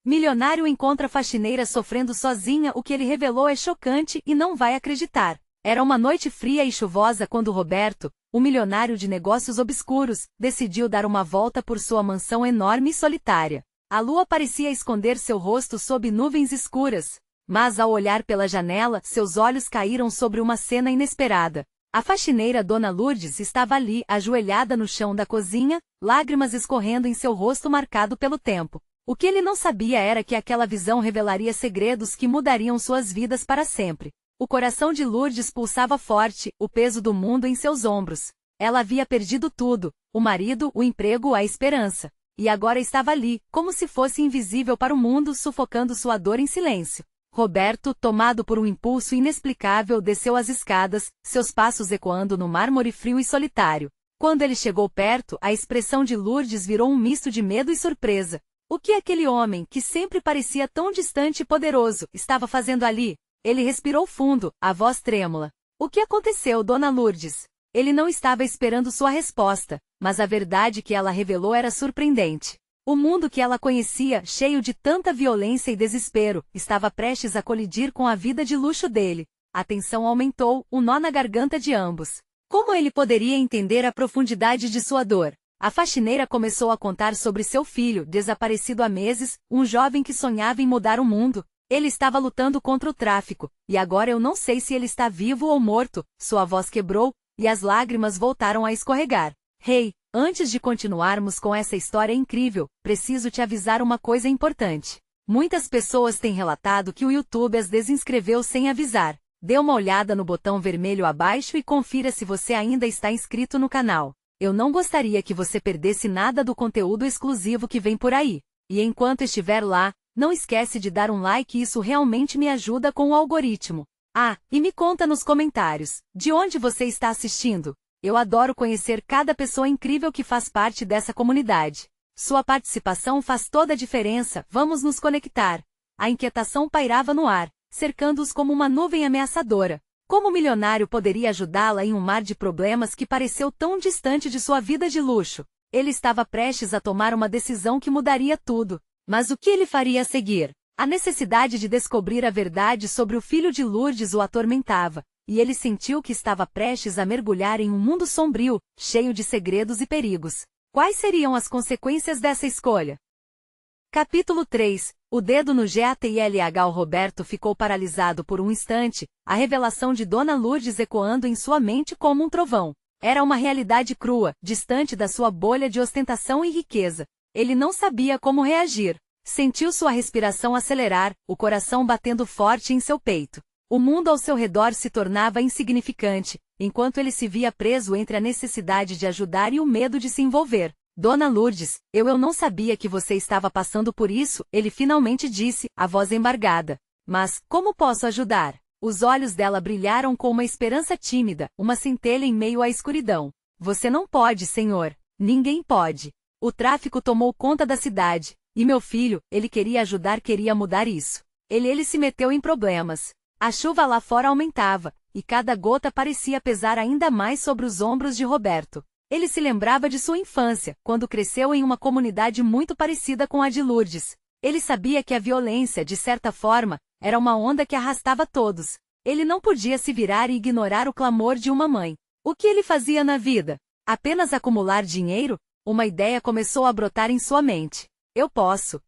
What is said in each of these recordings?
Milionário encontra faxineira sofrendo sozinha. O que ele revelou é chocante e não vai acreditar. Era uma noite fria e chuvosa quando Roberto, o milionário de negócios obscuros, decidiu dar uma volta por sua mansão enorme e solitária. A lua parecia esconder seu rosto sob nuvens escuras, mas ao olhar pela janela, seus olhos caíram sobre uma cena inesperada. A faxineira Dona Lourdes estava ali, ajoelhada no chão da cozinha, lágrimas escorrendo em seu rosto marcado pelo tempo. O que ele não sabia era que aquela visão revelaria segredos que mudariam suas vidas para sempre. O coração de Lourdes pulsava forte, o peso do mundo em seus ombros. Ela havia perdido tudo, o marido, o emprego, a esperança. E agora estava ali, como se fosse invisível para o mundo, sufocando sua dor em silêncio. Roberto, tomado por um impulso inexplicável, desceu as escadas, seus passos ecoando no mármore frio e solitário. Quando ele chegou perto, a expressão de Lourdes virou um misto de medo e surpresa. O que aquele homem, que sempre parecia tão distante e poderoso, estava fazendo ali? Ele respirou fundo, a voz trêmula. O que aconteceu, Dona Lourdes? Ele não estava esperando sua resposta, mas a verdade que ela revelou era surpreendente. O mundo que ela conhecia, cheio de tanta violência e desespero, estava prestes a colidir com a vida de luxo dele. A tensão aumentou, o nó na garganta de ambos. Como ele poderia entender a profundidade de sua dor? A faxineira começou a contar sobre seu filho, desaparecido há meses, um jovem que sonhava em mudar o mundo. Ele estava lutando contra o tráfico, e agora eu não sei se ele está vivo ou morto. Sua voz quebrou, e as lágrimas voltaram a escorregar. Rei, antes de continuarmos com essa história incrível, preciso te avisar uma coisa importante. Muitas pessoas têm relatado que o YouTube as desinscreveu sem avisar. Dê uma olhada no botão vermelho abaixo e confira se você ainda está inscrito no canal. Eu não gostaria que você perdesse nada do conteúdo exclusivo que vem por aí. E enquanto estiver lá, não esquece de dar um like, isso realmente me ajuda com o algoritmo. Ah, e me conta nos comentários, de onde você está assistindo? Eu adoro conhecer cada pessoa incrível que faz parte dessa comunidade. Sua participação faz toda a diferença, vamos nos conectar. A inquietação pairava no ar, cercando-os como uma nuvem ameaçadora. Como o milionário poderia ajudá-la em um mar de problemas que pareceu tão distante de sua vida de luxo? Ele estava prestes a tomar uma decisão que mudaria tudo. Mas o que ele faria a seguir? A necessidade de descobrir a verdade sobre o filho de Lourdes o atormentava, e ele sentiu que estava prestes a mergulhar em um mundo sombrio, cheio de segredos e perigos. Quais seriam as consequências dessa escolha? Capítulo 3. O dedo no GATLH. O Roberto ficou paralisado por um instante, a revelação de Dona Lourdes ecoando em sua mente como um trovão. Era uma realidade crua, distante da sua bolha de ostentação e riqueza. Ele não sabia como reagir. Sentiu sua respiração acelerar, o coração batendo forte em seu peito. O mundo ao seu redor se tornava insignificante, enquanto ele se via preso entre a necessidade de ajudar e o medo de se envolver. Dona Lourdes, eu não sabia que você estava passando por isso, ele finalmente disse, a voz embargada. Mas, como posso ajudar? Os olhos dela brilharam com uma esperança tímida, uma centelha em meio à escuridão. Você não pode, senhor. Ninguém pode. O tráfico tomou conta da cidade, e meu filho, ele queria ajudar, queria mudar isso. Ele se meteu em problemas. A chuva lá fora aumentava, e cada gota parecia pesar ainda mais sobre os ombros de Roberto. Ele se lembrava de sua infância, quando cresceu em uma comunidade muito parecida com a de Lourdes. Ele sabia que a violência, de certa forma, era uma onda que arrastava todos. Ele não podia se virar e ignorar o clamor de uma mãe. O que ele fazia na vida? Apenas acumular dinheiro? Uma ideia começou a brotar em sua mente. Eu posso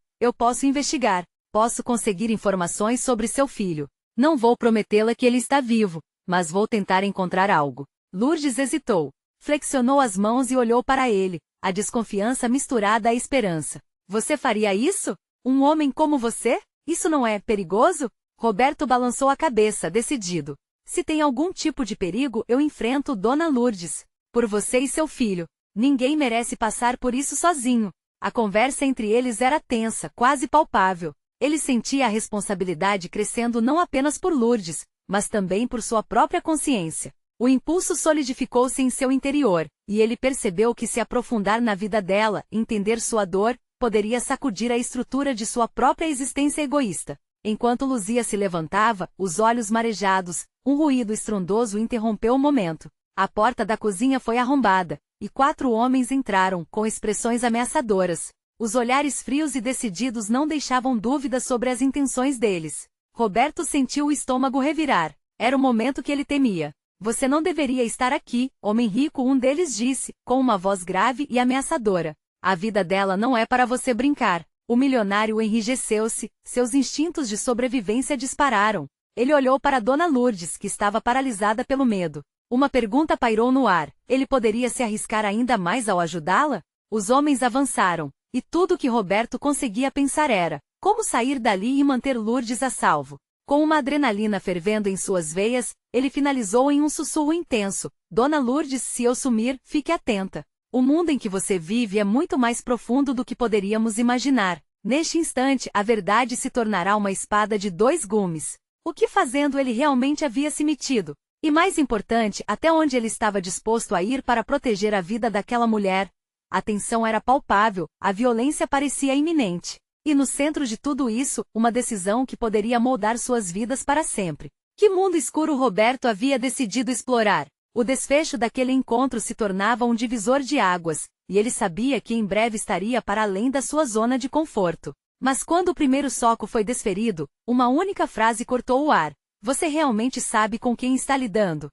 investigar. Posso conseguir informações sobre seu filho. Não vou prometê-la que ele está vivo, mas vou tentar encontrar algo. Lourdes hesitou. Flexionou as mãos e olhou para ele, a desconfiança misturada à esperança. Você faria isso? Um homem como você? Isso não é perigoso? Roberto balançou a cabeça, decidido. Se tem algum tipo de perigo, eu enfrento, Dona Lourdes. Por você e seu filho. Ninguém merece passar por isso sozinho. A conversa entre eles era tensa, quase palpável. Ele sentia a responsabilidade crescendo não apenas por Lourdes, mas também por sua própria consciência. O impulso solidificou-se em seu interior, e ele percebeu que se aprofundar na vida dela, entender sua dor, poderia sacudir a estrutura de sua própria existência egoísta. Enquanto Luzia se levantava, os olhos marejados, um ruído estrondoso interrompeu o momento. A porta da cozinha foi arrombada, e 4 homens entraram, com expressões ameaçadoras. Os olhares frios e decididos não deixavam dúvidas sobre as intenções deles. Roberto sentiu o estômago revirar. Era o momento que ele temia. Você não deveria estar aqui, homem rico, um deles disse, com uma voz grave e ameaçadora. A vida dela não é para você brincar. O milionário enrijeceu-se, seus instintos de sobrevivência dispararam. Ele olhou para Dona Lourdes, que estava paralisada pelo medo. Uma pergunta pairou no ar. Ele poderia se arriscar ainda mais ao ajudá-la? Os homens avançaram, e tudo que Roberto conseguia pensar era: como sair dali e manter Lourdes a salvo? Com uma adrenalina fervendo em suas veias, ele finalizou em um sussurro intenso: Dona Lourdes, se eu sumir, fique atenta. O mundo em que você vive é muito mais profundo do que poderíamos imaginar. Neste instante, a verdade se tornará uma espada de dois gumes. O que fazendo ele realmente havia se metido? E mais importante, até onde ele estava disposto a ir para proteger a vida daquela mulher? A tensão era palpável, a violência parecia iminente. E no centro de tudo isso, uma decisão que poderia moldar suas vidas para sempre. Que mundo escuro Roberto havia decidido explorar? O desfecho daquele encontro se tornava um divisor de águas, e ele sabia que em breve estaria para além da sua zona de conforto. Mas quando o primeiro soco foi desferido, uma única frase cortou o ar: você realmente sabe com quem está lidando?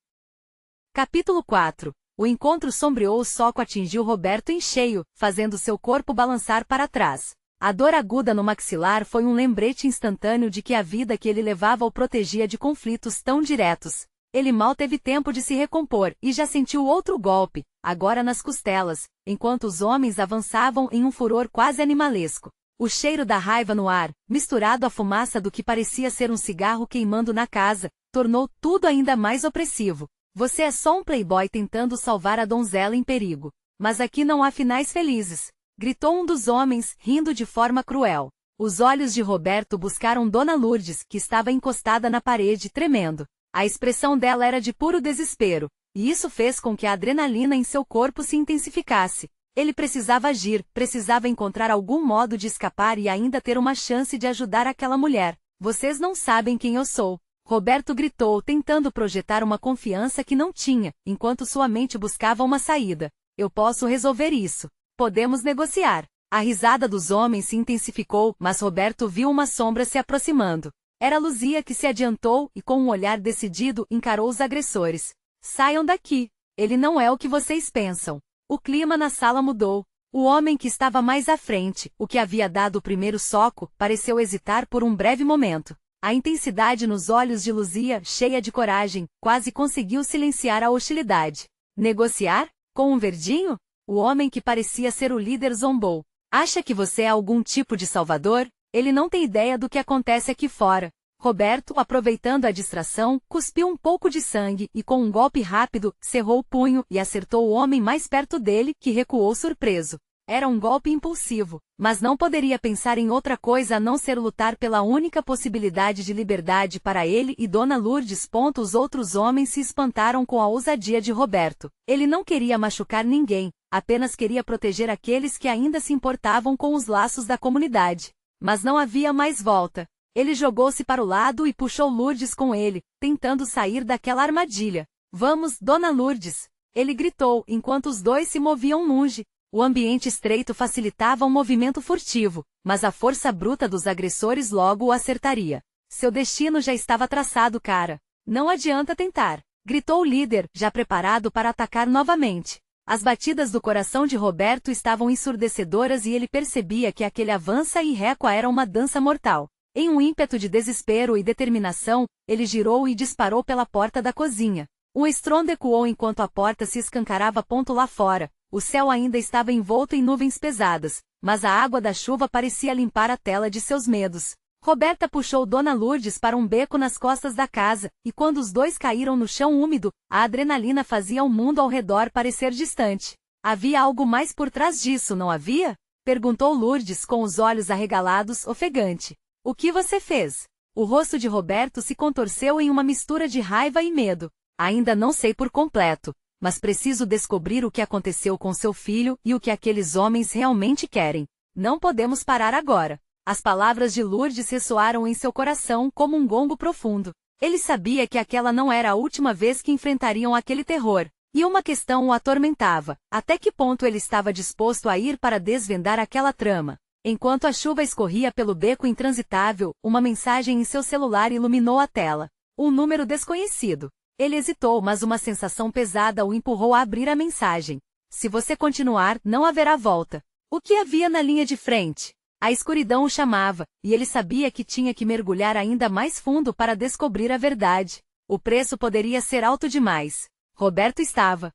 Capítulo 4. O encontro sombreou, o soco atingiu Roberto em cheio, fazendo seu corpo balançar para trás. A dor aguda no maxilar foi um lembrete instantâneo de que a vida que ele levava o protegia de conflitos tão diretos. Ele mal teve tempo de se recompor e já sentiu outro golpe, agora nas costelas, enquanto os homens avançavam em um furor quase animalesco. O cheiro da raiva no ar, misturado à fumaça do que parecia ser um cigarro queimando na casa, tornou tudo ainda mais opressivo. Você é só um playboy tentando salvar a donzela em perigo. Mas aqui não há finais felizes, gritou um dos homens, rindo de forma cruel. Os olhos de Roberto buscaram Dona Lourdes, que estava encostada na parede, tremendo. A expressão dela era de puro desespero, e isso fez com que a adrenalina em seu corpo se intensificasse. Ele precisava agir, precisava encontrar algum modo de escapar e ainda ter uma chance de ajudar aquela mulher. Vocês não sabem quem eu sou, Roberto gritou, tentando projetar uma confiança que não tinha, enquanto sua mente buscava uma saída. Eu posso resolver isso. Podemos negociar. A risada dos homens se intensificou, mas Roberto viu uma sombra se aproximando. Era Luzia, que se adiantou e com um olhar decidido encarou os agressores. Saiam daqui. Ele não é o que vocês pensam. O clima na sala mudou. O homem que estava mais à frente, o que havia dado o primeiro soco, pareceu hesitar por um breve momento. A intensidade nos olhos de Luzia, cheia de coragem, quase conseguiu silenciar a hostilidade. Negociar? Com um verdinho? O homem que parecia ser o líder zombou. Acha que você é algum tipo de salvador? Ele não tem ideia do que acontece aqui fora. Roberto, aproveitando a distração, cuspiu um pouco de sangue e com um golpe rápido, cerrou o punho e acertou o homem mais perto dele, que recuou surpreso. Era um golpe impulsivo, mas não poderia pensar em outra coisa a não ser lutar pela única possibilidade de liberdade para ele e Dona Lourdes. Os outros homens se espantaram com a ousadia de Roberto. Ele não queria machucar ninguém, apenas queria proteger aqueles que ainda se importavam com os laços da comunidade. Mas não havia mais volta. Ele jogou-se para o lado e puxou Lourdes com ele, tentando sair daquela armadilha. Vamos, Dona Lourdes! Ele gritou, enquanto os dois se moviam longe. O ambiente estreito facilitava um movimento furtivo, mas a força bruta dos agressores logo o acertaria. Seu destino já estava traçado, cara. Não adianta tentar, gritou o líder, já preparado para atacar novamente. As batidas do coração de Roberto estavam ensurdecedoras e ele percebia que aquele avança e recua era uma dança mortal. Em um ímpeto de desespero e determinação, ele girou e disparou pela porta da cozinha. Um estrondo ecoou enquanto a porta se escancarava lá fora. O céu ainda estava envolto em nuvens pesadas, mas a água da chuva parecia limpar a tela de seus medos. Roberta puxou Dona Lourdes para um beco nas costas da casa, e quando os dois caíram no chão úmido, a adrenalina fazia o mundo ao redor parecer distante. Havia algo mais por trás disso, não havia? Perguntou Lourdes com os olhos arregalados, ofegante. O que você fez? O rosto de Roberto se contorceu em uma mistura de raiva e medo. Ainda não sei por completo, mas preciso descobrir o que aconteceu com seu filho e o que aqueles homens realmente querem. Não podemos parar agora. As palavras de Lourdes ressoaram em seu coração como um gongo profundo. Ele sabia que aquela não era a última vez que enfrentariam aquele terror, E uma questão o atormentava: até que ponto ele estava disposto a ir para desvendar aquela trama? Enquanto a chuva escorria pelo beco intransitável, uma mensagem em seu celular iluminou a tela. Um número desconhecido. Ele hesitou, mas uma sensação pesada o empurrou a abrir a mensagem. Se você continuar, não haverá volta. O que havia na linha de frente? A escuridão o chamava, e ele sabia que tinha que mergulhar ainda mais fundo para descobrir a verdade. O preço poderia ser alto demais. Roberto estava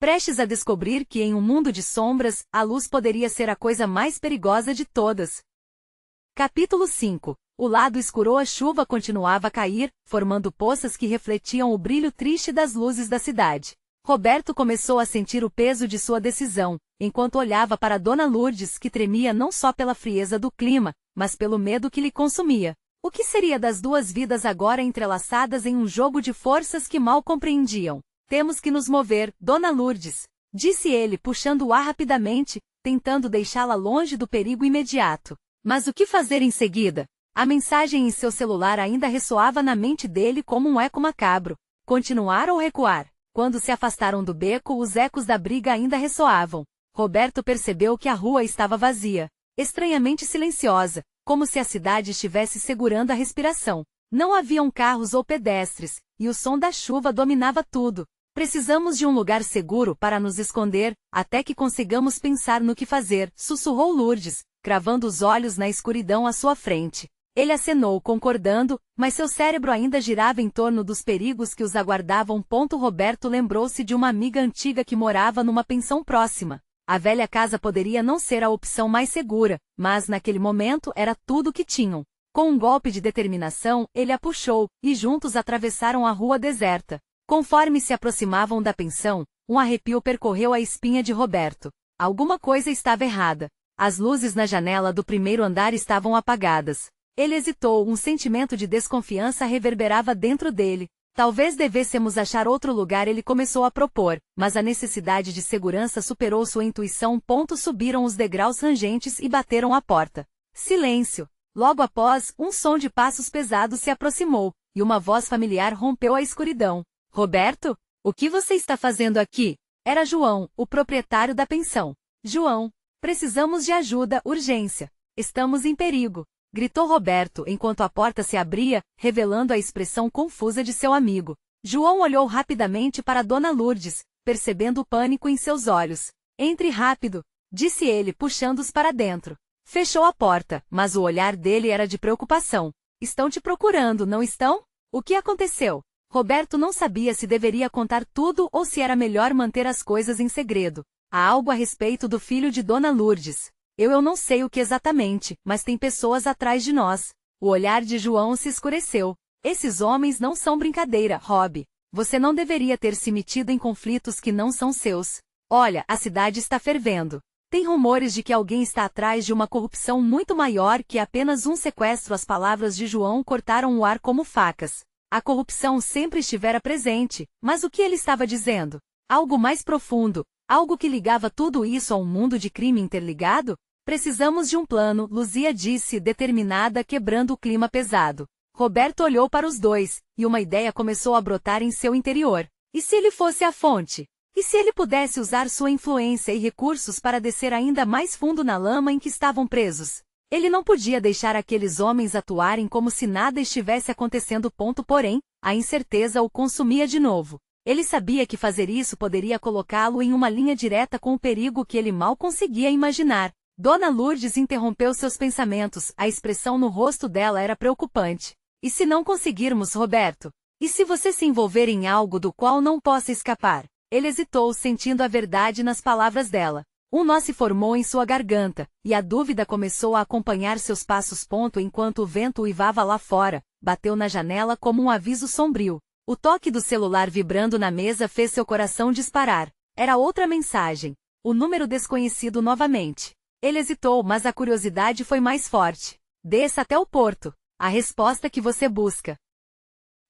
prestes a descobrir que em um mundo de sombras, a luz poderia ser a coisa mais perigosa de todas. Capítulo 5. O lado escuro. A chuva continuava a cair, formando poças que refletiam o brilho triste das luzes da cidade. Roberto começou a sentir o peso de sua decisão, enquanto olhava para Dona Lourdes, que tremia não só pela frieza do clima, mas pelo medo que lhe consumia. O que seria das duas vidas agora entrelaçadas em um jogo de forças que mal compreendiam? Temos que nos mover, Dona Lourdes, disse ele, puxando o ar rapidamente, tentando deixá-la longe do perigo imediato. Mas o que fazer em seguida? A mensagem em seu celular ainda ressoava na mente dele como um eco macabro. Continuar ou recuar? Quando se afastaram do beco, os ecos da briga ainda ressoavam. Roberto percebeu que a rua estava vazia, estranhamente silenciosa, como se a cidade estivesse segurando a respiração. Não haviam carros ou pedestres, e o som da chuva dominava tudo. Precisamos de um lugar seguro para nos esconder, até que consigamos pensar no que fazer, sussurrou Lourdes, cravando os olhos na escuridão à sua frente. Ele acenou concordando, mas seu cérebro ainda girava em torno dos perigos que os aguardavam. Roberto lembrou-se de uma amiga antiga que morava numa pensão próxima. A velha casa poderia não ser a opção mais segura, mas naquele momento era tudo o que tinham. Com um golpe de determinação, ele a puxou, e juntos atravessaram a rua deserta. Conforme se aproximavam da pensão, um arrepio percorreu a espinha de Roberto. Alguma coisa estava errada. As luzes na janela do primeiro andar estavam apagadas. Ele hesitou, um sentimento de desconfiança reverberava dentro dele. Talvez devêssemos achar outro lugar, ele começou a propor, mas a necessidade de segurança superou sua intuição. Subiram os degraus rangentes e bateram à porta. Silêncio. Logo após, um som de passos pesados se aproximou, e uma voz familiar rompeu a escuridão. Roberto? O que você está fazendo aqui? Era João, o proprietário da pensão. João, precisamos de ajuda, urgência. Estamos em perigo, gritou Roberto enquanto a porta se abria, revelando a expressão confusa de seu amigo. João olhou rapidamente para Dona Lourdes, percebendo o pânico em seus olhos. Entre rápido, disse ele, puxando-os para dentro. Fechou a porta, mas o olhar dele era de preocupação. Estão te procurando, não estão? O que aconteceu? Roberto não sabia se deveria contar tudo ou se era melhor manter as coisas em segredo. Há algo a respeito do filho de Dona Lourdes. Eu não sei o que exatamente, mas tem pessoas atrás de nós. O olhar de João se escureceu. Esses homens não são brincadeira, Rob. Você não deveria ter se metido em conflitos que não são seus. Olha, a cidade está fervendo. Tem rumores de que alguém está atrás de uma corrupção muito maior que apenas um sequestro. As palavras de João cortaram o ar como facas. A corrupção sempre estivera presente, mas o que ele estava dizendo? Algo mais profundo, algo que ligava tudo isso a um mundo de crime interligado? Precisamos de um plano, Luzia disse, determinada, quebrando o clima pesado. Roberto olhou para os dois, e uma ideia começou a brotar em seu interior. E se ele fosse a fonte? E se ele pudesse usar sua influência e recursos para descer ainda mais fundo na lama em que estavam presos? Ele não podia deixar aqueles homens atuarem como se nada estivesse acontecendo. Porém, a incerteza o consumia de novo. Ele sabia que fazer isso poderia colocá-lo em uma linha direta com o perigo que ele mal conseguia imaginar. Dona Lourdes interrompeu seus pensamentos, a expressão no rosto dela era preocupante. E se não conseguirmos, Roberto? E se você se envolver em algo do qual não possa escapar? Ele hesitou, sentindo a verdade nas palavras dela. Um nó se formou em sua garganta, e a dúvida começou a acompanhar seus passos. Enquanto o vento uivava lá fora, bateu na janela como um aviso sombrio. O toque do celular vibrando na mesa fez seu coração disparar. Era outra mensagem. O número desconhecido novamente. Ele hesitou, mas a curiosidade foi mais forte. Desça até o porto. A resposta que você busca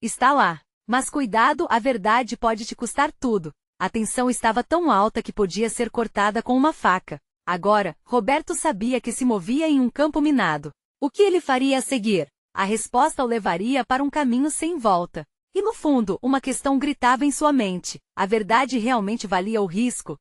está lá. Mas cuidado, a verdade pode te custar tudo. A tensão estava tão alta que podia ser cortada com uma faca. Agora, Roberto sabia que se movia em um campo minado. O que ele faria a seguir? A resposta o levaria para um caminho sem volta. E no fundo, uma questão gritava em sua mente: a verdade realmente valia o risco?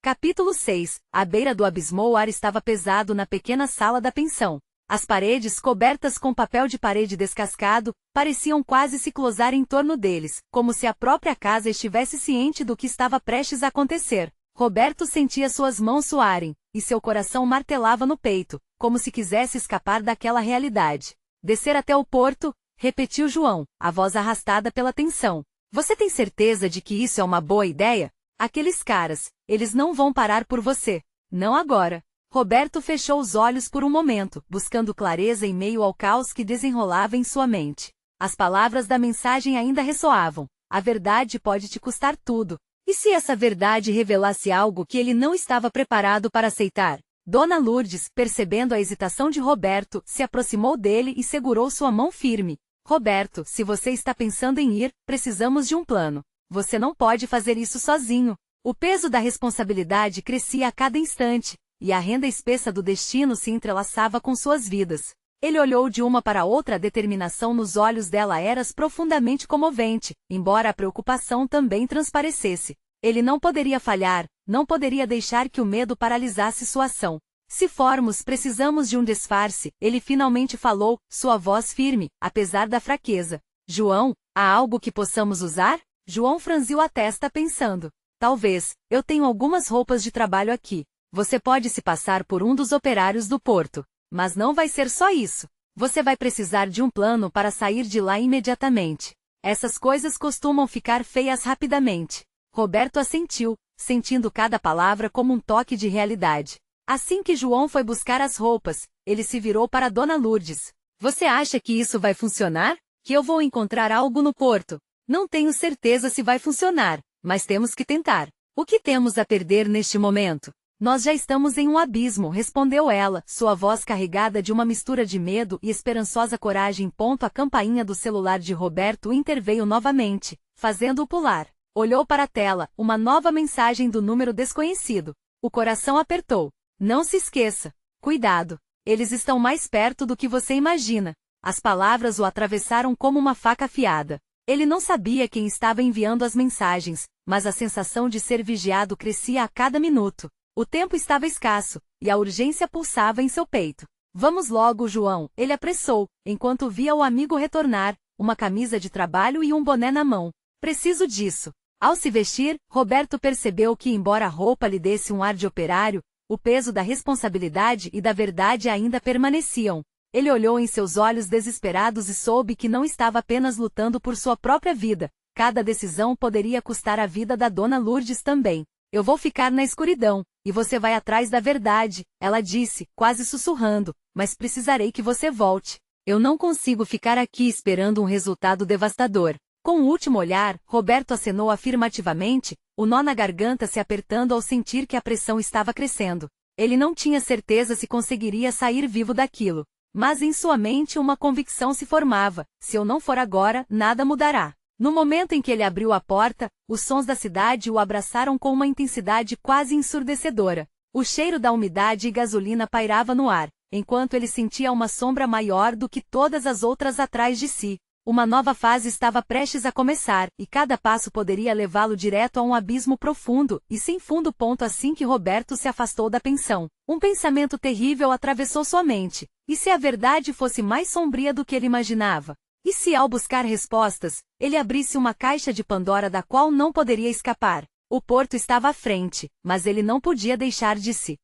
Capítulo 6. À beira do abismo, o ar estava pesado na pequena sala da pensão. As paredes, cobertas com papel de parede descascado, pareciam quase se closar em torno deles, como se a própria casa estivesse ciente do que estava prestes a acontecer. Roberto sentia suas mãos suarem, e seu coração martelava no peito, como se quisesse escapar daquela realidade. Descer até o porto, repetiu João, a voz arrastada pela tensão. Você tem certeza de que isso é uma boa ideia? Aqueles caras, eles não vão parar por você. Não agora. Roberto fechou os olhos por um momento, buscando clareza em meio ao caos que desenrolava em sua mente. As palavras da mensagem ainda ressoavam. A verdade pode te custar tudo. E se essa verdade revelasse algo que ele não estava preparado para aceitar? Dona Lourdes, percebendo a hesitação de Roberto, se aproximou dele e segurou sua mão firme. Roberto, se você está pensando em ir, precisamos de um plano. Você não pode fazer isso sozinho. O peso da responsabilidade crescia a cada instante, e a renda espessa do destino se entrelaçava com suas vidas. Ele olhou de uma para outra, a determinação nos olhos dela era profundamente comovente, embora a preocupação também transparecesse. Ele não poderia falhar, não poderia deixar que o medo paralisasse sua ação. Se formos, precisamos de um disfarce, ele finalmente falou, sua voz firme, apesar da fraqueza. João, há algo que possamos usar? João franziu a testa pensando. Talvez, eu tenho algumas roupas de trabalho aqui. Você pode se passar por um dos operários do porto. Mas não vai ser só isso. Você vai precisar de um plano para sair de lá imediatamente. Essas coisas costumam ficar feias rapidamente. Roberto assentiu, sentindo cada palavra como um toque de realidade. Assim que João foi buscar as roupas, ele se virou para Dona Lourdes. Você acha que isso vai funcionar? Que eu vou encontrar algo no porto? Não tenho certeza se vai funcionar, mas temos que tentar. O que temos a perder neste momento? Nós já estamos em um abismo, respondeu ela, sua voz carregada de uma mistura de medo e esperançosa coragem. A campainha do celular de Roberto interveio novamente, fazendo-o pular. Olhou para a tela, uma nova mensagem do número desconhecido. O coração apertou. Não se esqueça. Cuidado. Eles estão mais perto do que você imagina. As palavras o atravessaram como uma faca afiada. Ele não sabia quem estava enviando as mensagens, mas a sensação de ser vigiado crescia a cada minuto. O tempo estava escasso, e a urgência pulsava em seu peito. Vamos logo, João, ele apressou, enquanto via o amigo retornar, uma camisa de trabalho e um boné na mão. Preciso disso. Ao se vestir, Roberto percebeu que, embora a roupa lhe desse um ar de operário, o peso da responsabilidade e da verdade ainda permaneciam. Ele olhou em seus olhos desesperados e soube que não estava apenas lutando por sua própria vida. Cada decisão poderia custar a vida da Dona Lourdes também. Eu vou ficar na escuridão, e você vai atrás da verdade, ela disse, quase sussurrando, mas precisarei que você volte. Eu não consigo ficar aqui esperando um resultado devastador. Com o último olhar, Roberto acenou afirmativamente, o nó na garganta se apertando ao sentir que a pressão estava crescendo. Ele não tinha certeza se conseguiria sair vivo daquilo. Mas em sua mente uma convicção se formava, se eu não for agora, nada mudará. No momento em que ele abriu a porta, os sons da cidade o abraçaram com uma intensidade quase ensurdecedora. O cheiro da umidade e gasolina pairava no ar, enquanto ele sentia uma sombra maior do que todas as outras atrás de si. Uma nova fase estava prestes a começar, e cada passo poderia levá-lo direto a um abismo profundo e sem fundo. Assim que Roberto se afastou da pensão, um pensamento terrível atravessou sua mente. E se a verdade fosse mais sombria do que ele imaginava? E se, ao buscar respostas, ele abrisse uma caixa de Pandora da qual não poderia escapar? O porto estava à frente, mas ele não podia deixar de se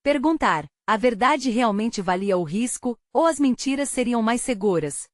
perguntar: a verdade realmente valia o risco, ou as mentiras seriam mais seguras?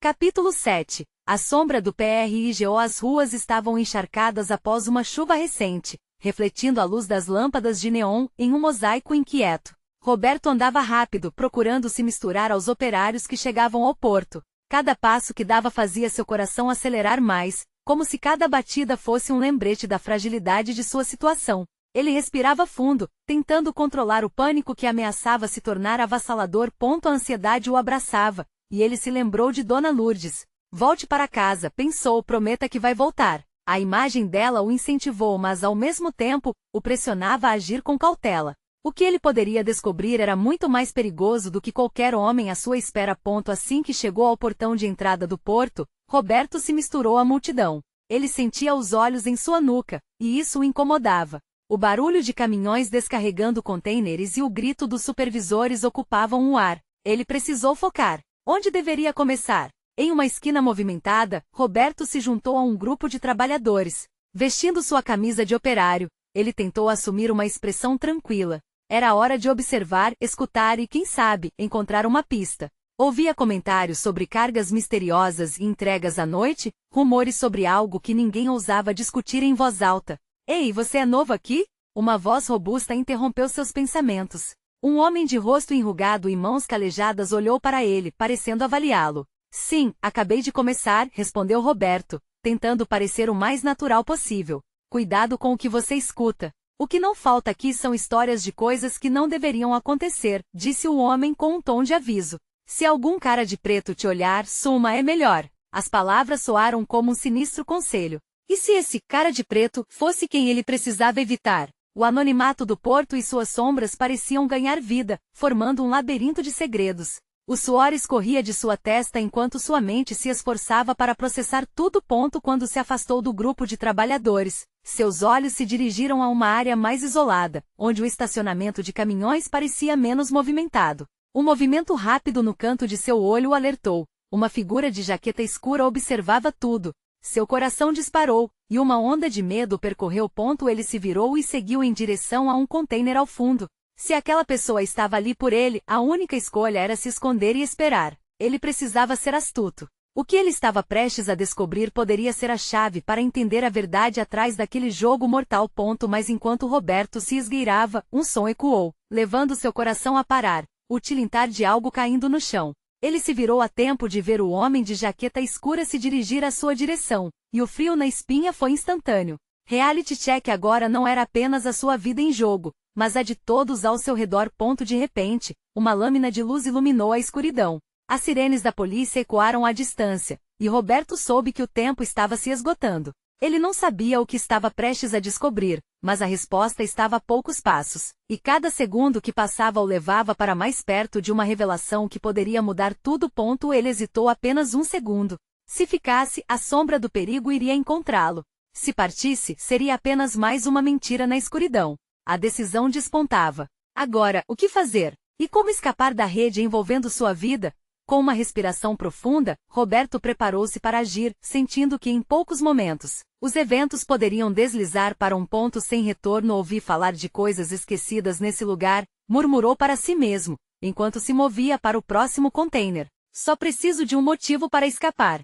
Capítulo 7. À sombra do PRIGO, as ruas estavam encharcadas após uma chuva recente, refletindo a luz das lâmpadas de neon em um mosaico inquieto. Roberto andava rápido, procurando se misturar aos operários que chegavam ao porto. Cada passo que dava fazia seu coração acelerar mais, como se cada batida fosse um lembrete da fragilidade de sua situação. Ele respirava fundo, tentando controlar o pânico que ameaçava se tornar avassalador. A ansiedade o abraçava, e ele se lembrou de Dona Lourdes. Volte para casa, pensou, prometa que vai voltar. A imagem dela o incentivou, mas ao mesmo tempo, o pressionava a agir com cautela. O que ele poderia descobrir era muito mais perigoso do que qualquer homem à sua espera. Assim que chegou ao portão de entrada do porto, Roberto se misturou à multidão. Ele sentia os olhos em sua nuca, e isso o incomodava. O barulho de caminhões descarregando contêineres e o grito dos supervisores ocupavam o ar. Ele precisou focar. Onde deveria começar? Em uma esquina movimentada, Roberto se juntou a um grupo de trabalhadores. Vestindo sua camisa de operário, ele tentou assumir uma expressão tranquila. Era hora de observar, escutar e, quem sabe, encontrar uma pista. Ouvia comentários sobre cargas misteriosas e entregas à noite, rumores sobre algo que ninguém ousava discutir em voz alta. Ei, você é novo aqui? Uma voz robusta interrompeu seus pensamentos. Um homem de rosto enrugado e mãos calejadas olhou para ele, parecendo avaliá-lo. Sim, acabei de começar, respondeu Roberto, tentando parecer o mais natural possível. Cuidado com o que você escuta. O que não falta aqui são histórias de coisas que não deveriam acontecer, disse o homem com um tom de aviso. Se algum cara de preto te olhar, suma é melhor. As palavras soaram como um sinistro conselho. E se esse cara de preto fosse quem ele precisava evitar? O anonimato do porto e suas sombras pareciam ganhar vida, formando um labirinto de segredos. O suor escorria de sua testa enquanto sua mente se esforçava para processar tudo. Quando se afastou do grupo de trabalhadores, seus olhos se dirigiram a uma área mais isolada, onde o estacionamento de caminhões parecia menos movimentado. Um movimento rápido no canto de seu olho o alertou. Uma figura de jaqueta escura observava tudo. Seu coração disparou, e uma onda de medo percorreu. Ele se virou e seguiu em direção a um container ao fundo. Se aquela pessoa estava ali por ele, a única escolha era se esconder e esperar. Ele precisava ser astuto. O que ele estava prestes a descobrir poderia ser a chave para entender a verdade atrás daquele jogo mortal. Mas enquanto Roberto se esgueirava, um som ecoou, levando seu coração a parar. O tilintar de algo caindo no chão. Ele se virou a tempo de ver o homem de jaqueta escura se dirigir à sua direção, e o frio na espinha foi instantâneo. Reality check agora não era apenas a sua vida em jogo, mas a de todos ao seu redor. De repente, uma lâmina de luz iluminou a escuridão. As sirenes da polícia ecoaram à distância, e Roberto soube que o tempo estava se esgotando. Ele não sabia o que estava prestes a descobrir, mas a resposta estava a poucos passos, e cada segundo que passava o levava para mais perto de uma revelação que poderia mudar tudo. Ele hesitou apenas um segundo. Se ficasse, a sombra do perigo iria encontrá-lo. Se partisse, seria apenas mais uma mentira na escuridão. A decisão despontava. Agora, o que fazer? E como escapar da rede envolvendo sua vida? Com uma respiração profunda, Roberto preparou-se para agir, sentindo que em poucos momentos, os eventos poderiam deslizar para um ponto sem retorno. Ouvi falar de coisas esquecidas nesse lugar, murmurou para si mesmo, enquanto se movia para o próximo container. Só preciso de um motivo para escapar.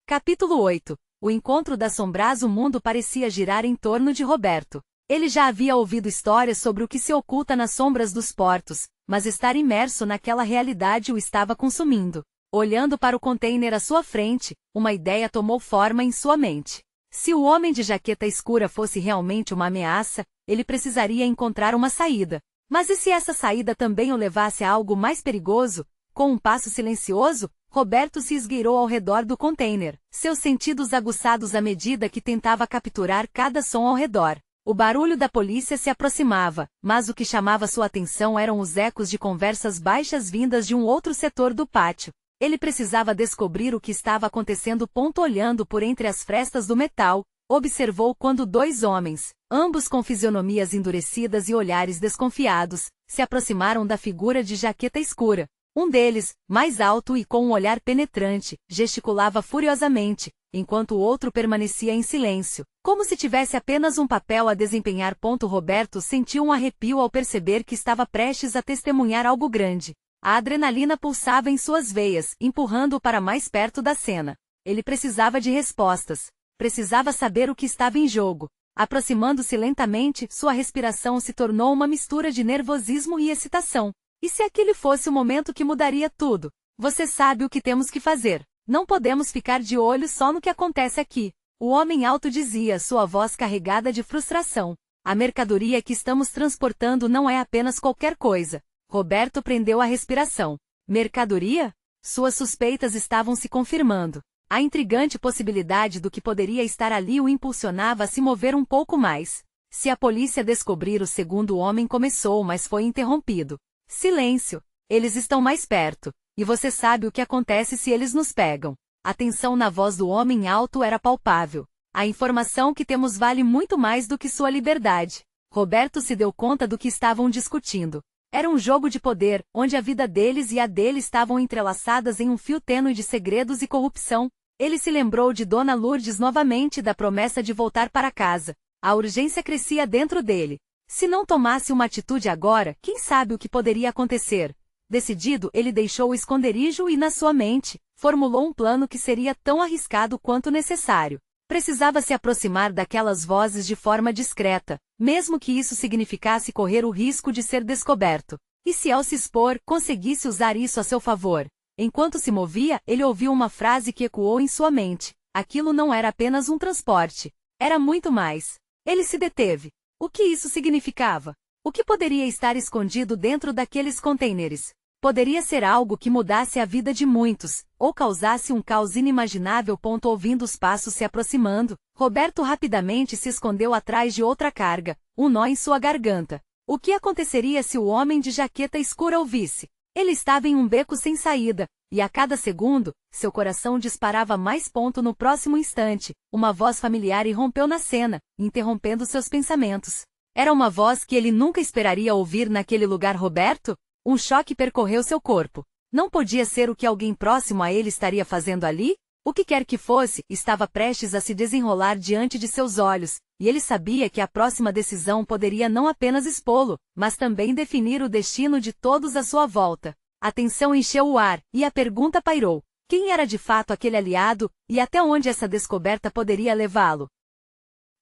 Capítulo 8. O encontro da Sombras. O mundo parecia girar em torno de Roberto. Ele já havia ouvido histórias sobre o que se oculta nas sombras dos portos, mas estar imerso naquela realidade o estava consumindo. Olhando para o container à sua frente, uma ideia tomou forma em sua mente. Se o homem de jaqueta escura fosse realmente uma ameaça, ele precisaria encontrar uma saída. Mas e se essa saída também o levasse a algo mais perigoso? Com um passo silencioso, Roberto se esgueirou ao redor do container, seus sentidos aguçados à medida que tentava capturar cada som ao redor. O barulho da polícia se aproximava, mas o que chamava sua atenção eram os ecos de conversas baixas vindas de um outro setor do pátio. Ele precisava descobrir o que estava acontecendo. Olhando por entre as frestas do metal, observou quando dois homens, ambos com fisionomias endurecidas e olhares desconfiados, se aproximaram da figura de jaqueta escura. Um deles, mais alto e com um olhar penetrante, gesticulava furiosamente, enquanto o outro permanecia em silêncio, como se tivesse apenas um papel a desempenhar. Roberto sentiu um arrepio ao perceber que estava prestes a testemunhar algo grande. A adrenalina pulsava em suas veias, empurrando-o para mais perto da cena. Ele precisava de respostas. Precisava saber o que estava em jogo. Aproximando-se lentamente, sua respiração se tornou uma mistura de nervosismo e excitação. E se aquele fosse o momento que mudaria tudo? Você sabe o que temos que fazer. Não podemos ficar de olho só no que acontece aqui. O homem alto dizia, sua voz carregada de frustração. A mercadoria que estamos transportando não é apenas qualquer coisa. Roberto prendeu a respiração. Mercadoria? Suas suspeitas estavam se confirmando. A intrigante possibilidade do que poderia estar ali o impulsionava a se mover um pouco mais. Se a polícia descobrir, o segundo homem começou, mas foi interrompido. Silêncio. Eles estão mais perto. E você sabe o que acontece se eles nos pegam. A tensão na voz do homem alto era palpável. A informação que temos vale muito mais do que sua liberdade. Roberto se deu conta do que estavam discutindo. Era um jogo de poder, onde a vida deles e a dele estavam entrelaçadas em um fio tênue de segredos e corrupção. Ele se lembrou de Dona Lourdes novamente e da promessa de voltar para casa. A urgência crescia dentro dele. Se não tomasse uma atitude agora, quem sabe o que poderia acontecer? Decidido, ele deixou o esconderijo e, na sua mente, formulou um plano que seria tão arriscado quanto necessário. Precisava se aproximar daquelas vozes de forma discreta, mesmo que isso significasse correr o risco de ser descoberto. E se ao se expor, conseguisse usar isso a seu favor? Enquanto se movia, ele ouviu uma frase que ecoou em sua mente. Aquilo não era apenas um transporte. Era muito mais. Ele se deteve. O que isso significava? O que poderia estar escondido dentro daqueles contêineres? Poderia ser algo que mudasse a vida de muitos, ou causasse um caos inimaginável. Ouvindo os passos se aproximando, Roberto rapidamente se escondeu atrás de outra carga, um nó em sua garganta. O que aconteceria se o homem de jaqueta escura ouvisse? Ele estava em um beco sem saída, e a cada segundo, seu coração disparava mais. No próximo instante, uma voz familiar irrompeu na cena, interrompendo seus pensamentos. Era uma voz que ele nunca esperaria ouvir naquele lugar. Roberto? Um choque percorreu seu corpo. Não podia ser o que alguém próximo a ele estaria fazendo ali? O que quer que fosse, estava prestes a se desenrolar diante de seus olhos, e ele sabia que a próxima decisão poderia não apenas expô-lo, mas também definir o destino de todos à sua volta. A tensão encheu o ar, e a pergunta pairou: quem era de fato aquele aliado, e até onde essa descoberta poderia levá-lo?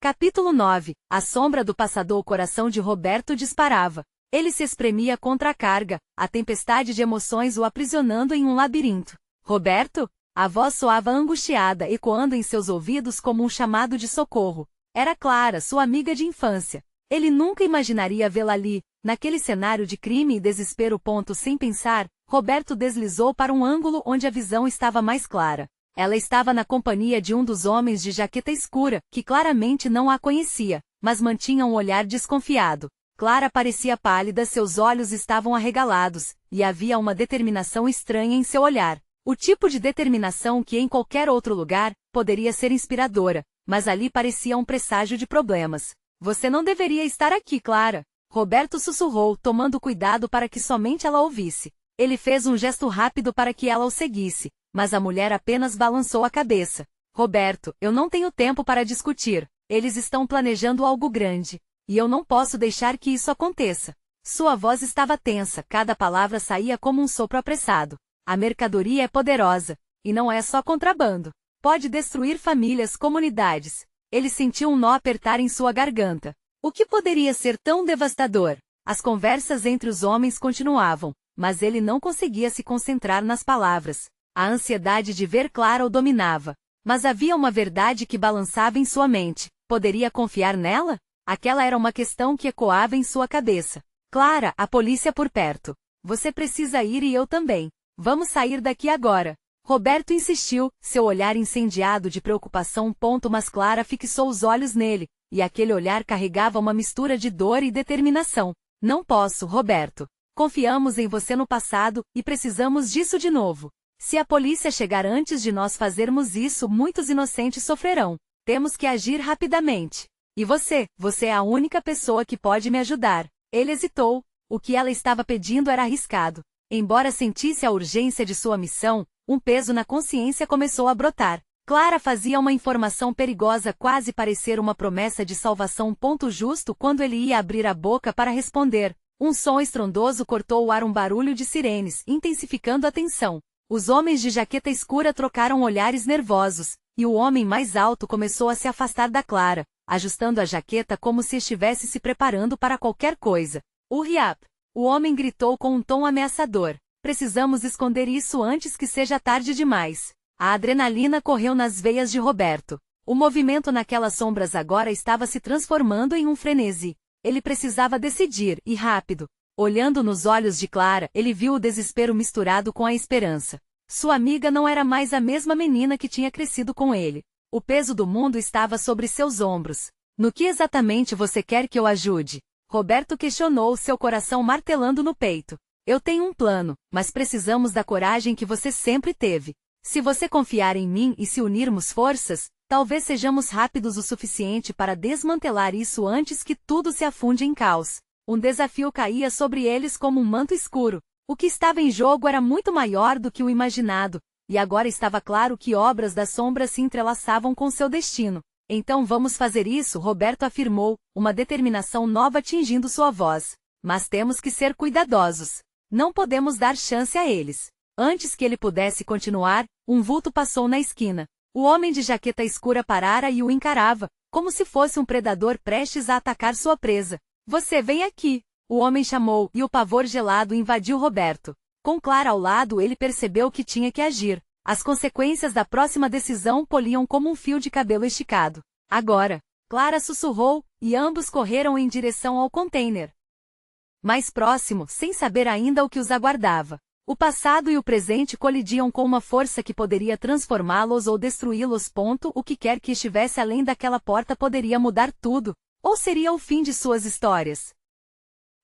Capítulo 9. A sombra do passador. O coração de Roberto disparava. Ele se espremia contra a carga, a tempestade de emoções o aprisionando em um labirinto. Roberto? A voz soava angustiada, ecoando em seus ouvidos como um chamado de socorro. Era Clara, sua amiga de infância. Ele nunca imaginaria vê-la ali, naquele cenário de crime e desespero. Sem pensar, Roberto deslizou para um ângulo onde a visão estava mais clara. Ela estava na companhia de um dos homens de jaqueta escura, que claramente não a conhecia, mas mantinha um olhar desconfiado. Clara parecia pálida, seus olhos estavam arregalados, e havia uma determinação estranha em seu olhar. O tipo de determinação que em qualquer outro lugar poderia ser inspiradora, mas ali parecia um presságio de problemas. Você não deveria estar aqui, Clara. Roberto sussurrou, tomando cuidado para que somente ela ouvisse. Ele fez um gesto rápido para que ela o seguisse, mas a mulher apenas balançou a cabeça. Roberto, eu não tenho tempo para discutir. Eles estão planejando algo grande. E eu não posso deixar que isso aconteça. Sua voz estava tensa, cada palavra saía como um sopro apressado. A mercadoria é poderosa, e não é só contrabando. Pode destruir famílias, comunidades. Ele sentiu um nó apertar em sua garganta. O que poderia ser tão devastador? As conversas entre os homens continuavam, mas ele não conseguia se concentrar nas palavras. A ansiedade de ver Clara o dominava. Mas havia uma verdade que balançava em sua mente. Poderia confiar nela? Aquela era uma questão que ecoava em sua cabeça. Clara, a polícia por perto. Você precisa ir e eu também. Vamos sair daqui agora. Roberto insistiu, seu olhar incendiado de preocupação. Mas Clara fixou os olhos nele, e aquele olhar carregava uma mistura de dor e determinação. Não posso, Roberto. Confiamos em você no passado, e precisamos disso de novo. Se a polícia chegar antes de nós fazermos isso, muitos inocentes sofrerão. Temos que agir rapidamente. E você é a única pessoa que pode me ajudar. Ele hesitou. O que ela estava pedindo era arriscado. Embora sentisse a urgência de sua missão, um peso na consciência começou a brotar. Clara fazia uma informação perigosa quase parecer uma promessa de salvação. Justo quando ele ia abrir a boca para responder, um som estrondoso cortou o ar, um barulho de sirenes, intensificando a tensão. Os homens de jaqueta escura trocaram olhares nervosos, e o homem mais alto começou a se afastar da Clara, ajustando a jaqueta como se estivesse se preparando para qualquer coisa. Hurry up! O homem gritou com um tom ameaçador. Precisamos esconder isso antes que seja tarde demais. A adrenalina correu nas veias de Roberto. O movimento naquelas sombras agora estava se transformando em um frenesi. Ele precisava decidir, e rápido. Olhando nos olhos de Clara, ele viu o desespero misturado com a esperança. Sua amiga não era mais a mesma menina que tinha crescido com ele. O peso do mundo estava sobre seus ombros. No que exatamente você quer que eu ajude? Roberto questionou, seu coração martelando no peito. Eu tenho um plano, mas precisamos da coragem que você sempre teve. Se você confiar em mim e se unirmos forças, talvez sejamos rápidos o suficiente para desmantelar isso antes que tudo se afunde em caos. Um desafio caía sobre eles como um manto escuro. O que estava em jogo era muito maior do que o imaginado, e agora estava claro que obras das sombras se entrelaçavam com seu destino. Então vamos fazer isso, Roberto afirmou, uma determinação nova tingindo sua voz. Mas temos que ser cuidadosos. Não podemos dar chance a eles. Antes que ele pudesse continuar, um vulto passou na esquina. O homem de jaqueta escura parara e o encarava, como se fosse um predador prestes a atacar sua presa. Você vem aqui! O homem chamou, e o pavor gelado invadiu Roberto. Com Clara ao lado, ele percebeu que tinha que agir. As consequências da próxima decisão poliam como um fio de cabelo esticado. Agora! Clara sussurrou, e ambos correram em direção ao container. Mais próximo, sem saber ainda o que os aguardava. O passado e o presente colidiam com uma força que poderia transformá-los ou destruí-los. O que quer que estivesse além daquela porta poderia mudar tudo, ou seria o fim de suas histórias.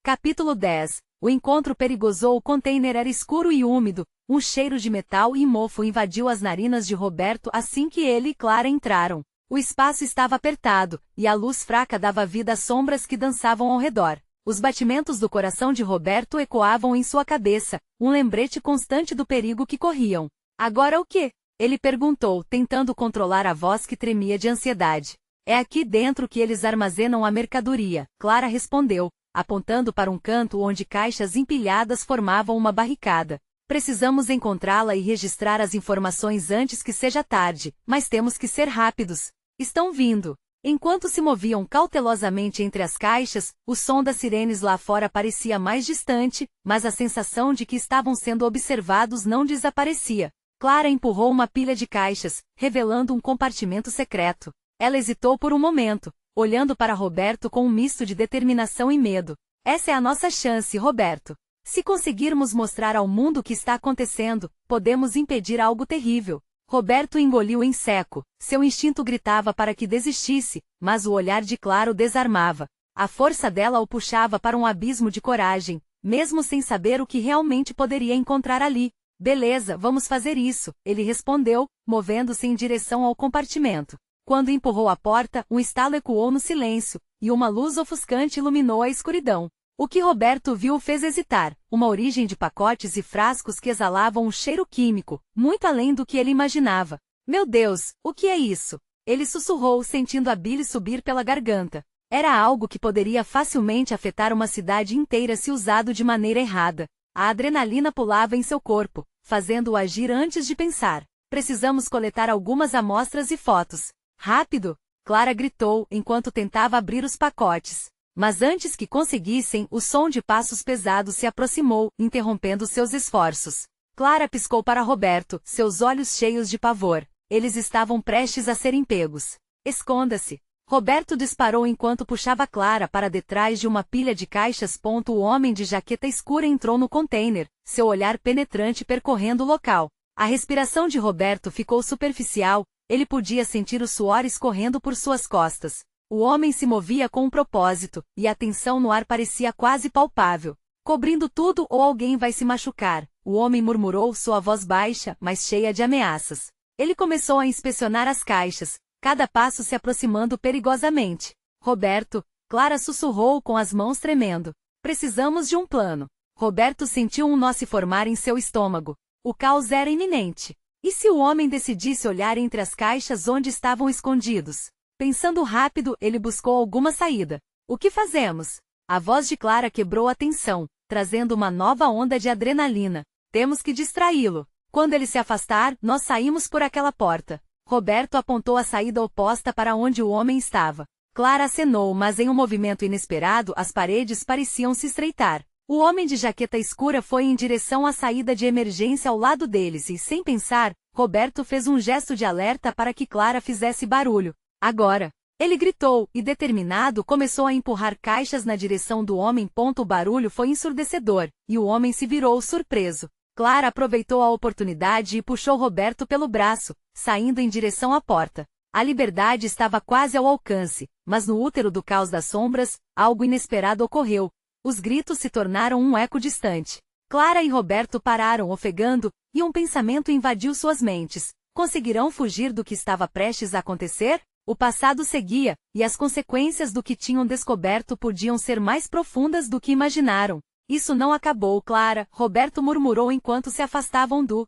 Capítulo 10. O encontro perigoso. O container era escuro e úmido, um cheiro de metal e mofo invadiu as narinas de Roberto assim que ele e Clara entraram. O espaço estava apertado, e a luz fraca dava vida às sombras que dançavam ao redor. Os batimentos do coração de Roberto ecoavam em sua cabeça, um lembrete constante do perigo que corriam. Agora o quê? Ele perguntou, tentando controlar a voz que tremia de ansiedade. É aqui dentro que eles armazenam a mercadoria, Clara respondeu, apontando para um canto onde caixas empilhadas formavam uma barricada. Precisamos encontrá-la e registrar as informações antes que seja tarde, mas temos que ser rápidos. Estão vindo. Enquanto se moviam cautelosamente entre as caixas, o som das sirenes lá fora parecia mais distante, mas a sensação de que estavam sendo observados não desaparecia. Clara empurrou uma pilha de caixas, revelando um compartimento secreto. Ela hesitou por um momento, olhando para Roberto com um misto de determinação e medo. Essa é a nossa chance, Roberto. Se conseguirmos mostrar ao mundo o que está acontecendo, podemos impedir algo terrível. Roberto engoliu em seco. Seu instinto gritava para que desistisse, mas o olhar de Clara o desarmava. A força dela o puxava para um abismo de coragem, mesmo sem saber o que realmente poderia encontrar ali. Beleza, vamos fazer isso, ele respondeu, movendo-se em direção ao compartimento. Quando empurrou a porta, um estalo ecoou no silêncio, e uma luz ofuscante iluminou a escuridão. O que Roberto viu o fez hesitar, uma origem de pacotes e frascos que exalavam um cheiro químico, muito além do que ele imaginava. Meu Deus, o que é isso? Ele sussurrou, sentindo a bile subir pela garganta. Era algo que poderia facilmente afetar uma cidade inteira se usado de maneira errada. A adrenalina pulava em seu corpo, fazendo-o agir antes de pensar. Precisamos coletar algumas amostras e fotos. Rápido! Clara gritou, enquanto tentava abrir os pacotes. Mas antes que conseguissem, o som de passos pesados se aproximou, interrompendo seus esforços. Clara piscou para Roberto, seus olhos cheios de pavor. Eles estavam prestes a serem pegos. Esconda-se! Roberto disparou enquanto puxava Clara para detrás de uma pilha de caixas. O homem de jaqueta escura entrou no container, seu olhar penetrante percorrendo o local. A respiração de Roberto ficou superficial, ele podia sentir o suor escorrendo por suas costas. O homem se movia com um propósito, e a tensão no ar parecia quase palpável. Cobrindo tudo ou alguém vai se machucar, o homem murmurou, sua voz baixa, mas cheia de ameaças. Ele começou a inspecionar as caixas, cada passo se aproximando perigosamente. Roberto, Clara sussurrou com as mãos tremendo. Precisamos de um plano. Roberto sentiu um nó se formar em seu estômago. O caos era iminente. E se o homem decidisse olhar entre as caixas onde estavam escondidos? Pensando rápido, ele buscou alguma saída. O que fazemos? A voz de Clara quebrou a tensão, trazendo uma nova onda de adrenalina. Temos que distraí-lo. Quando ele se afastar, nós saímos por aquela porta. Roberto apontou a saída oposta para onde o homem estava. Clara acenou, mas em um movimento inesperado, as paredes pareciam se estreitar. O homem de jaqueta escura foi em direção à saída de emergência ao lado deles e, sem pensar, Roberto fez um gesto de alerta para que Clara fizesse barulho. Agora! Ele gritou, e determinado começou a empurrar caixas na direção do homem. O barulho foi ensurdecedor, e o homem se virou surpreso. Clara aproveitou a oportunidade e puxou Roberto pelo braço, saindo em direção à porta. A liberdade estava quase ao alcance, mas no útero do caos das sombras, algo inesperado ocorreu. Os gritos se tornaram um eco distante. Clara e Roberto pararam ofegando, e um pensamento invadiu suas mentes. Conseguirão fugir do que estava prestes a acontecer? O passado seguia, e as consequências do que tinham descoberto podiam ser mais profundas do que imaginaram. Isso não acabou, Clara, Roberto murmurou enquanto se afastavam do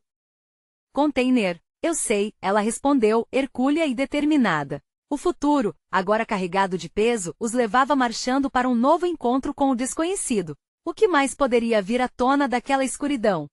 container. Eu sei, ela respondeu, hercúlea e determinada. O futuro, agora carregado de peso, os levava marchando para um novo encontro com o desconhecido. O que mais poderia vir à tona daquela escuridão?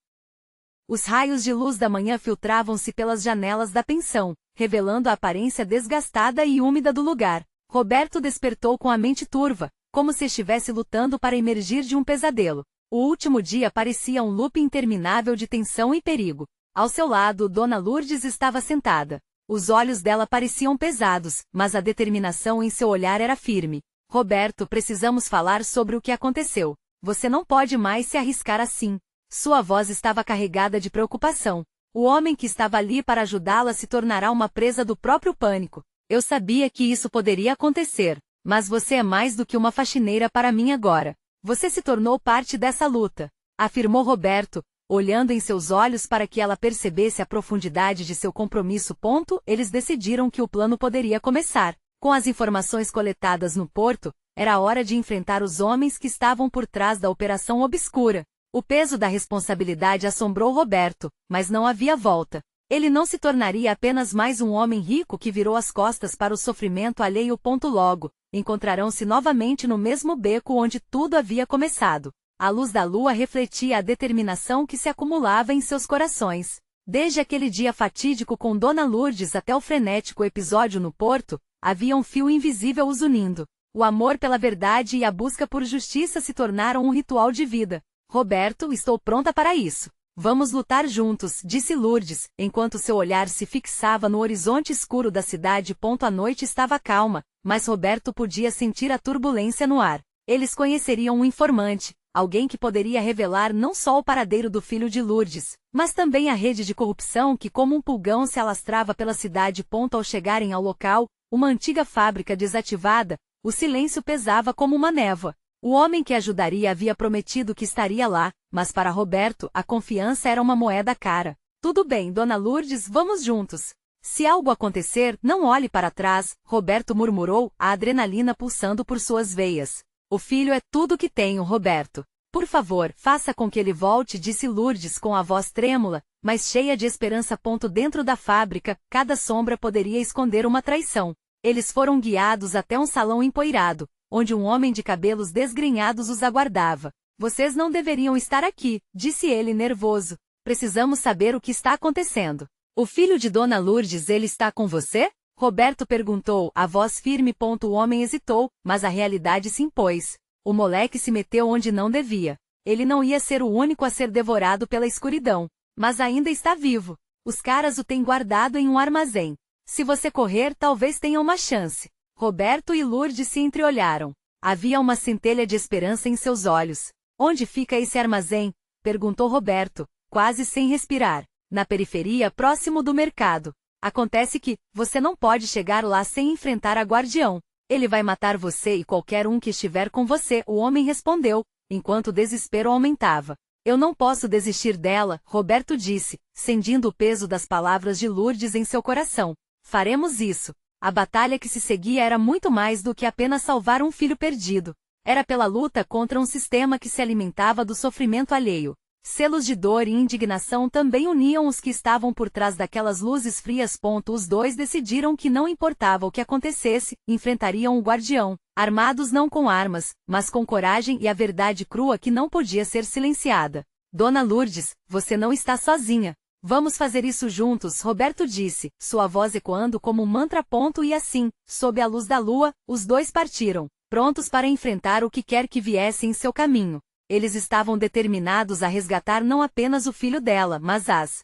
Os raios de luz da manhã filtravam-se pelas janelas da pensão, revelando a aparência desgastada e úmida do lugar. Roberto despertou com a mente turva, como se estivesse lutando para emergir de um pesadelo. O último dia parecia um loop interminável de tensão e perigo. Ao seu lado, Dona Lourdes estava sentada. Os olhos dela pareciam pesados, mas a determinação em seu olhar era firme. Roberto, precisamos falar sobre o que aconteceu. Você não pode mais se arriscar assim. Sua voz estava carregada de preocupação. O homem que estava ali para ajudá-la se tornará uma presa do próprio pânico. Eu sabia que isso poderia acontecer, mas você é mais do que uma faxineira para mim agora. Você se tornou parte dessa luta, afirmou Roberto, olhando em seus olhos para que ela percebesse a profundidade de seu compromisso. Eles decidiram que o plano poderia começar. Com as informações coletadas no porto, era hora de enfrentar os homens que estavam por trás da operação obscura. O peso da responsabilidade assombrou Roberto, mas não havia volta. Ele não se tornaria apenas mais um homem rico que virou as costas para o sofrimento alheio. Logo, encontrarão-se novamente no mesmo beco onde tudo havia começado. A luz da lua refletia a determinação que se acumulava em seus corações. Desde aquele dia fatídico com Dona Lourdes até o frenético episódio no porto, havia um fio invisível os unindo. O amor pela verdade e a busca por justiça se tornaram um ritual de vida. Roberto, estou pronta para isso. Vamos lutar juntos, disse Lourdes, enquanto seu olhar se fixava no horizonte escuro da cidade. A noite estava calma, mas Roberto podia sentir a turbulência no ar. Eles conheceriam um informante, alguém que poderia revelar não só o paradeiro do filho de Lourdes, mas também a rede de corrupção que como um pulgão se alastrava pela cidade. Ao chegarem ao local, uma antiga fábrica desativada, o silêncio pesava como uma névoa. O homem que ajudaria havia prometido que estaria lá, mas para Roberto, a confiança era uma moeda cara. Tudo bem, Dona Lourdes, vamos juntos. Se algo acontecer, não olhe para trás, Roberto murmurou, a adrenalina pulsando por suas veias. O filho é tudo que tenho, Roberto. Por favor, faça com que ele volte, disse Lourdes com a voz trêmula, mas cheia de esperança. Dentro da fábrica, cada sombra poderia esconder uma traição. Eles foram guiados até um salão empoeirado, onde um homem de cabelos desgrenhados os aguardava. Vocês não deveriam estar aqui, disse ele nervoso. Precisamos saber o que está acontecendo. O filho de Dona Lourdes, ele está com você? Roberto perguntou, a voz firme. O homem hesitou, mas a realidade se impôs. O moleque se meteu onde não devia. Ele não ia ser o único a ser devorado pela escuridão. Mas ainda está vivo. Os caras o têm guardado em um armazém. Se você correr, talvez tenha uma chance. Roberto e Lourdes se entreolharam. Havia uma centelha de esperança em seus olhos. Onde fica esse armazém? Perguntou Roberto, quase sem respirar. Na periferia, próximo do mercado. Acontece que, você não pode chegar lá sem enfrentar a guardião. Ele vai matar você e qualquer um que estiver com você, o homem respondeu, enquanto o desespero aumentava. Eu não posso desistir dela, Roberto disse, sentindo o peso das palavras de Lourdes em seu coração. Faremos isso. A batalha que se seguia era muito mais do que apenas salvar um filho perdido. Era pela luta contra um sistema que se alimentava do sofrimento alheio. Selos de dor e indignação também uniam os que estavam por trás daquelas luzes frias. Os dois decidiram que não importava o que acontecesse, enfrentariam o guardião, armados não com armas, mas com coragem e a verdade crua que não podia ser silenciada. Dona Lourdes, você não está sozinha. Vamos fazer isso juntos, Roberto disse, sua voz ecoando como um mantra. E assim, sob a luz da lua, os dois partiram, prontos para enfrentar o que quer que viesse em seu caminho. Eles estavam determinados a resgatar não apenas o filho dela, mas as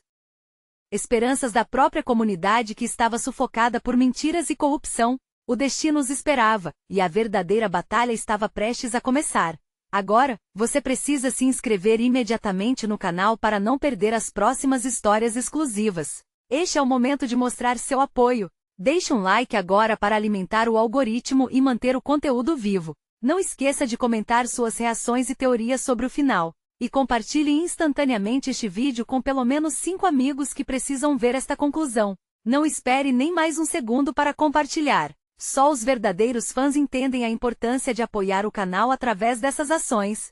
esperanças da própria comunidade que estava sufocada por mentiras e corrupção. O destino os esperava, e a verdadeira batalha estava prestes a começar. Agora, você precisa se inscrever imediatamente no canal para não perder as próximas histórias exclusivas. Este é o momento de mostrar seu apoio. Deixe um like agora para alimentar o algoritmo e manter o conteúdo vivo. Não esqueça de comentar suas reações e teorias sobre o final. E compartilhe instantaneamente este vídeo com pelo menos 5 amigos que precisam ver esta conclusão. Não espere nem mais um segundo para compartilhar. Só os verdadeiros fãs entendem a importância de apoiar o canal através dessas ações.